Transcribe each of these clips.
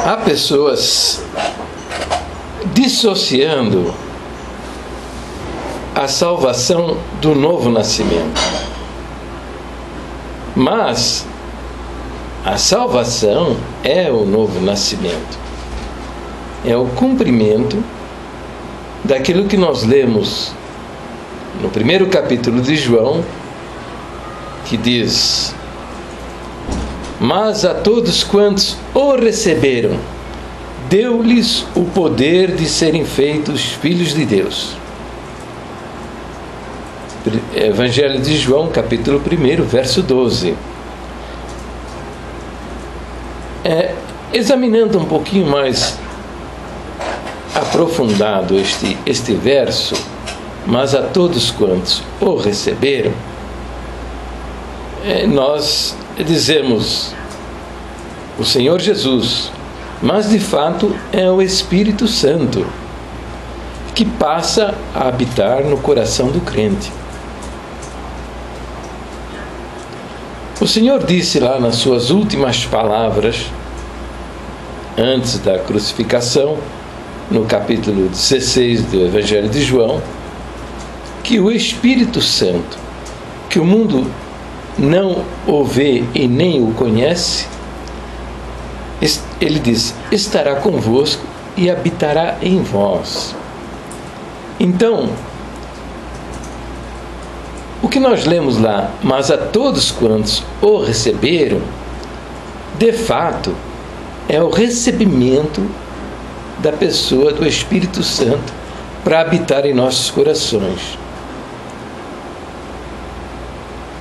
Há pessoas dissociando a salvação do novo nascimento. Mas a salvação é o novo nascimento. É o cumprimento daquilo que nós lemos no primeiro capítulo de João, que diz: mas a todos quantos o receberam, deu-lhes o poder de serem feitos filhos de Deus. Evangelho de João, capítulo 1, verso 12. Examinando um pouquinho mais aprofundado este verso, mas a todos quantos o receberam, nós dizemos o Senhor Jesus, mas de fato é o Espírito Santo que passa a habitar no coração do crente. O Senhor disse lá nas suas últimas palavras, antes da crucificação, no capítulo 16 do Evangelho de João, que o Espírito Santo, que o mundo não o vê e nem o conhece, ele diz, estará convosco e habitará em vós. Então, o que nós lemos lá, mas a todos quantos o receberam, de fato, é o recebimento da pessoa do Espírito Santo para habitar em nossos corações.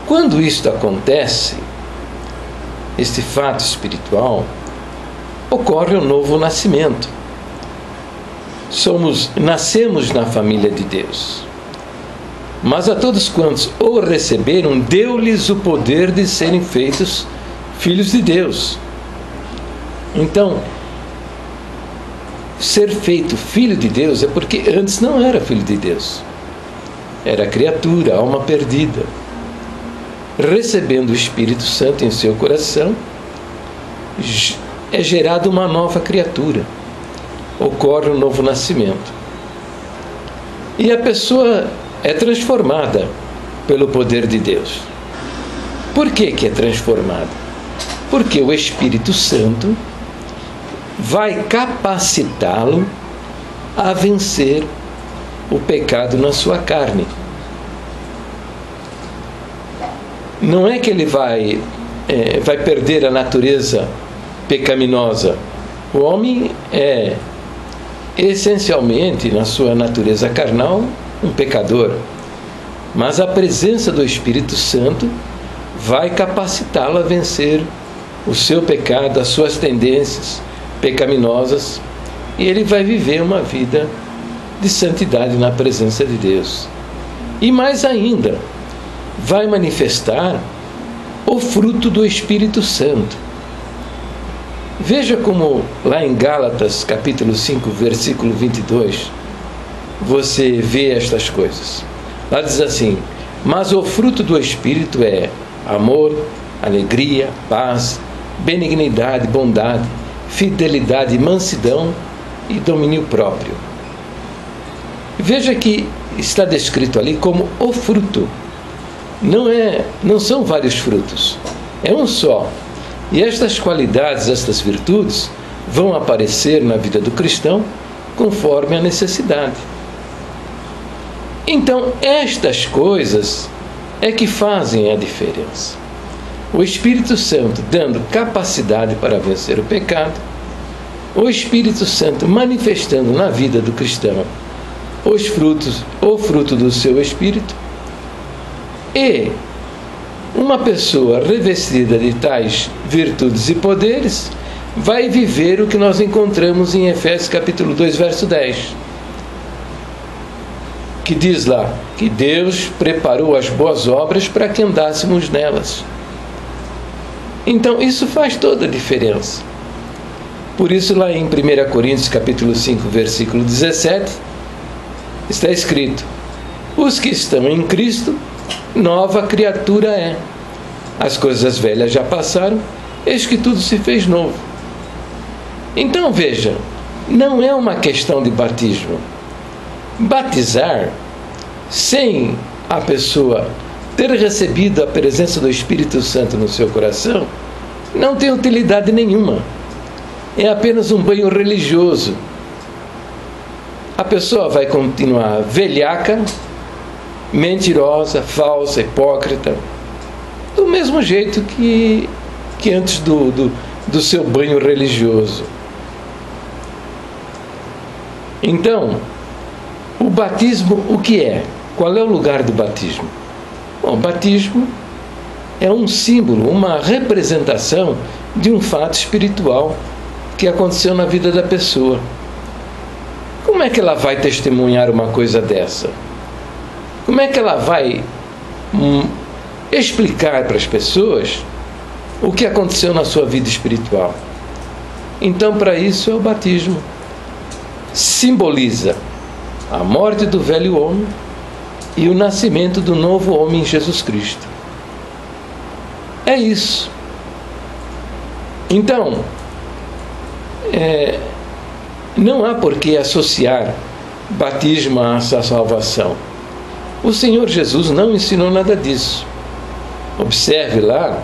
Quando isto acontece, este fato espiritual, ocorre um novo nascimento. Nascemos na família de Deus. Mas a todos quantos o receberam, deu-lhes o poder de serem feitos filhos de Deus. Então, ser feito filho de Deus é porque antes não era filho de Deus. Era criatura, alma perdida. Recebendo o Espírito Santo em seu coração, é gerada uma nova criatura. Ocorre um novo nascimento. E a pessoa é transformada pelo poder de Deus. Por que é transformada? Porque o Espírito Santo vai capacitá-lo a vencer o pecado na sua carne. Não é que ele vai perder a natureza pecaminosa. O homem é essencialmente, na sua natureza carnal, um pecador, mas a presença do Espírito Santo vai capacitá-lo a vencer o seu pecado, as suas tendências pecaminosas, e ele vai viver uma vida de santidade na presença de Deus. E mais ainda, vai manifestar o fruto do Espírito Santo. Veja como lá em Gálatas, capítulo 5, versículo 22, você vê estas coisas. Lá diz assim: mas o fruto do Espírito é amor, alegria, paz, benignidade, bondade, fidelidade, mansidão e domínio próprio. Veja que está descrito ali como o fruto. Não são vários frutos, é um só. E estas qualidades, estas virtudes, vão aparecer na vida do cristão conforme a necessidade. Então, estas coisas é que fazem a diferença. O Espírito Santo dando capacidade para vencer o pecado, o Espírito Santo manifestando na vida do cristão o fruto do seu Espírito, e uma pessoa revestida de tais virtudes e poderes vai viver o que nós encontramos em Efésios capítulo 2, verso 10. Que diz lá que Deus preparou as boas obras para que andássemos nelas. Então isso faz toda a diferença. Por isso lá em 1 Coríntios capítulo 5, versículo 17, está escrito: os que estão em Cristo, nova criatura é. As coisas velhas já passaram, eis que tudo se fez novo. Então veja, não é uma questão de batismo. Batizar sem a pessoa ter recebido a presença do Espírito Santo no seu coração não tem utilidade nenhuma. É apenas um banho religioso. A pessoa vai continuar velhaca, mentirosa, falsa, hipócrita, do mesmo jeito que antes do seu banho religioso. Então, o batismo, o que é? Qual é o lugar do batismo? Bom, o batismo é um símbolo, uma representação de um fato espiritual que aconteceu na vida da pessoa. Como é que ela vai testemunhar uma coisa dessa? Como é que ela vai explicar para as pessoas o que aconteceu na sua vida espiritual? Então, para isso é o batismo. Simboliza a morte do velho homem e o nascimento do novo homem em Jesus Cristo. É isso. Então, não há por que associar batismo à salvação. O Senhor Jesus não ensinou nada disso. Observe lá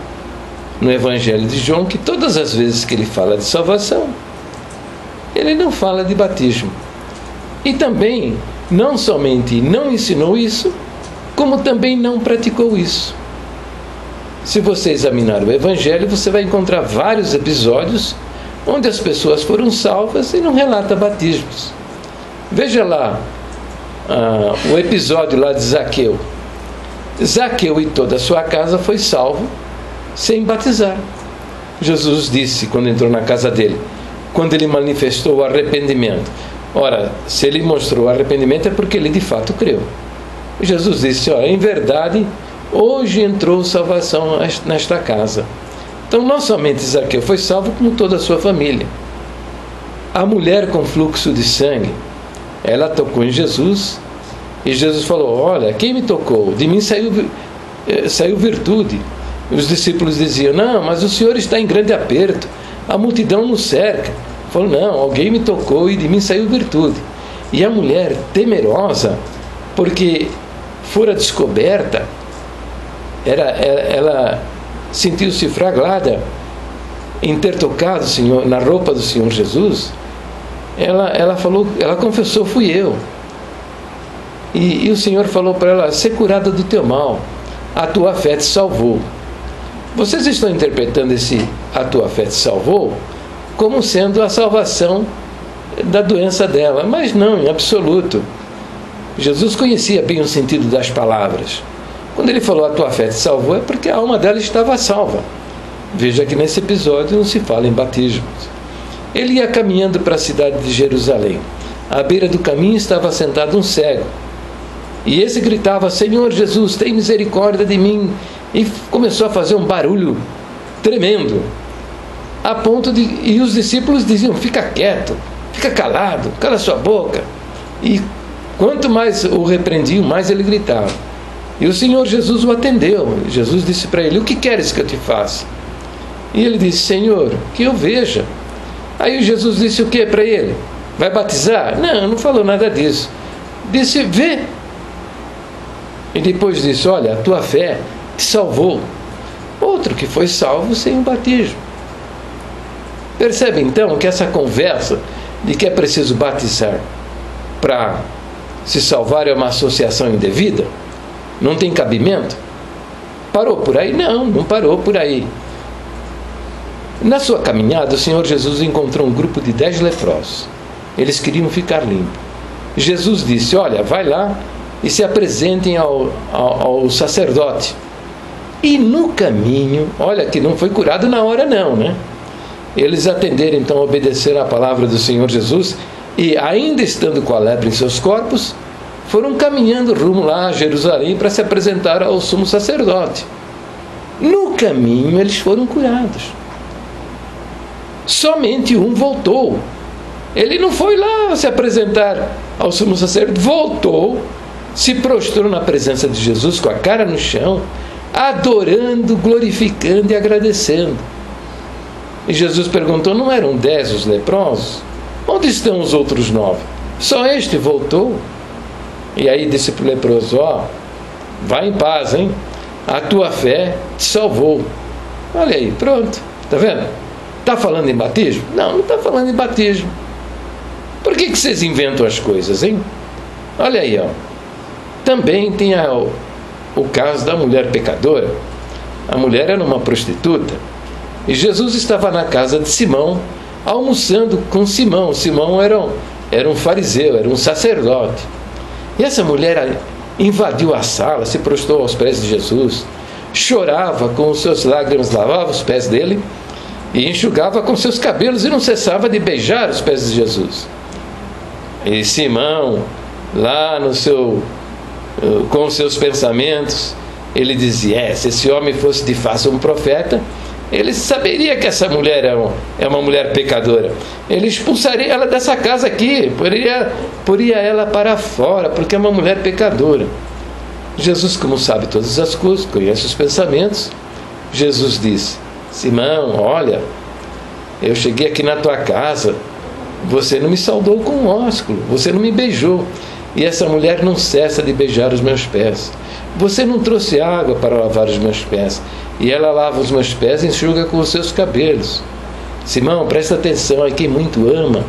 no Evangelho de João que todas as vezes que ele fala de salvação, ele não fala de batismo. E também, não somente não ensinou isso, como também não praticou isso. Se você examinar o Evangelho, você vai encontrar vários episódios onde as pessoas foram salvas e não relata batismos. Veja lá o episódio lá de Zaqueu. Zaqueu e toda a sua casa foi salvo sem batizar. Jesus disse quando entrou na casa dele, quando ele manifestou o arrependimento. Ora, se ele mostrou arrependimento é porque ele de fato creu. Jesus disse, em verdade, hoje entrou salvação nesta casa. Então, não somente Zaqueu foi salvo, como toda a sua família. A mulher com fluxo de sangue, ela tocou em Jesus, e Jesus falou, olha, quem me tocou? De mim saiu virtude. Os discípulos diziam, não, mas o Senhor está em grande aperto, a multidão nos cerca. Falou, não, alguém me tocou e de mim saiu virtude. E a mulher, temerosa, porque fora descoberta, ela sentiu-se flagrada em ter tocado na roupa do Senhor Jesus. Ela confessou, fui eu. E o Senhor falou para ela, ser curada do teu mal, a tua fé te salvou. Vocês estão interpretando esse a tua fé te salvou como sendo a salvação da doença dela, mas não, em absoluto. Jesus conhecia bem o sentido das palavras. Quando ele falou a tua fé te salvou, é porque a alma dela estava salva. Veja que nesse episódio não se fala em batismos. Ele ia caminhando para a cidade de Jerusalém. À beira do caminho estava sentado um cego. E esse gritava, Senhor Jesus, tem misericórdia de mim. E começou a fazer um barulho tremendo. A ponto de... E os discípulos diziam, fica quieto, fica calado, cala sua boca. E quanto mais o repreendiam, mais ele gritava. E o Senhor Jesus o atendeu. Jesus disse para ele, o que queres que eu te faça? E ele disse, Senhor, que eu veja. Aí Jesus disse o que para ele? Vai batizar? Não falou nada disso. Disse, vê. E depois disse, olha, a tua fé te salvou. Outro que foi salvo sem o batismo. Percebe então que essa conversa de que é preciso batizar para se salvar é uma associação indevida? Não tem cabimento? Parou por aí? Não parou por aí. Na sua caminhada, o Senhor Jesus encontrou um grupo de 10 leprosos. Eles queriam ficar limpos. Jesus disse, olha, vai lá e se apresentem ao sacerdote. E no caminho, olha que não foi curado na hora não, né? Eles atenderam então a obedecer à palavra do Senhor Jesus e ainda estando com a lepra em seus corpos, foram caminhando rumo lá a Jerusalém para se apresentar ao sumo sacerdote. No caminho eles foram curados. Somente um voltou. Ele não foi lá se apresentar ao sumo sacerdote, voltou, se prostrou na presença de Jesus com a cara no chão, adorando, glorificando e agradecendo. E Jesus perguntou: não eram 10 os leprosos? Onde estão os outros 9? Só este voltou? E aí disse para o leproso: ó, vai em paz, hein? A tua fé te salvou. Olha aí, pronto, está vendo? Está falando em batismo? Não está falando em batismo. Por que vocês inventam as coisas, hein? Olha aí, ó. Também tem o caso da mulher pecadora. A mulher era uma prostituta. E Jesus estava na casa de Simão, almoçando com Simão. Simão era um fariseu, era um sacerdote. E essa mulher invadiu a sala, se prostrou aos pés de Jesus, chorava com os seus lágrimas, lavava os pés dele e enxugava com seus cabelos e não cessava de beijar os pés de Jesus. E Simão, lá com os seus pensamentos, ele dizia: se esse homem fosse de fato um profeta, ele saberia que essa mulher é uma mulher pecadora. Ele expulsaria ela dessa casa aqui, poria ela para fora, porque é uma mulher pecadora. Jesus, como sabe todas as coisas, conhece os pensamentos, Jesus disse: Simão, olha, eu cheguei aqui na tua casa, você não me saudou com um ósculo, você não me beijou, e essa mulher não cessa de beijar os meus pés. Você não trouxe água para lavar os meus pés, e ela lava os meus pés e enxuga com os seus cabelos. Simão, presta atenção, é quem muito ama,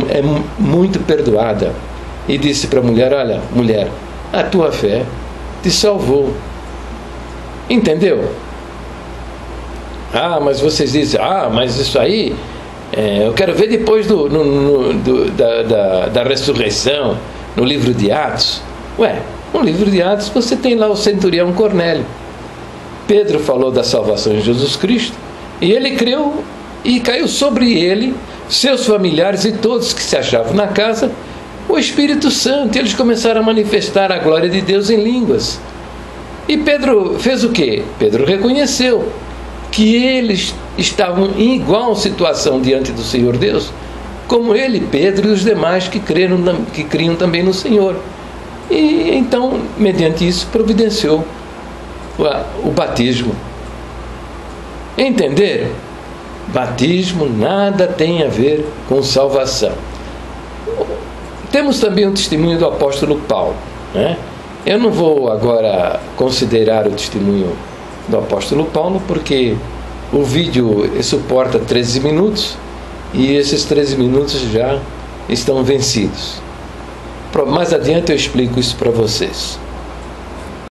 é muito perdoada. E disse para a mulher: olha, mulher, a tua fé te salvou. Entendeu? Ah, mas vocês dizem: mas isso aí, eu quero ver depois da ressurreição, no livro de Atos. Ué, no livro de Atos você tem lá o centurião Cornélio. Pedro falou da salvação em Jesus Cristo, e ele creu, e caiu sobre ele, seus familiares e todos que se achavam na casa, o Espírito Santo. E eles começaram a manifestar a glória de Deus em línguas. E Pedro fez o quê? Pedro reconheceu que eles estavam em igual situação diante do Senhor Deus, como ele, Pedro e os demais que criam também no Senhor. E então, mediante isso, providenciou o batismo. Entenderam? Batismo nada tem a ver com salvação. Temos também o testemunho do apóstolo Paulo, né? Eu não vou agora considerar o testemunho do apóstolo Paulo, porque o vídeo suporta 13 minutos e esses 13 minutos já estão vencidos. Mais adiante eu explico isso para vocês.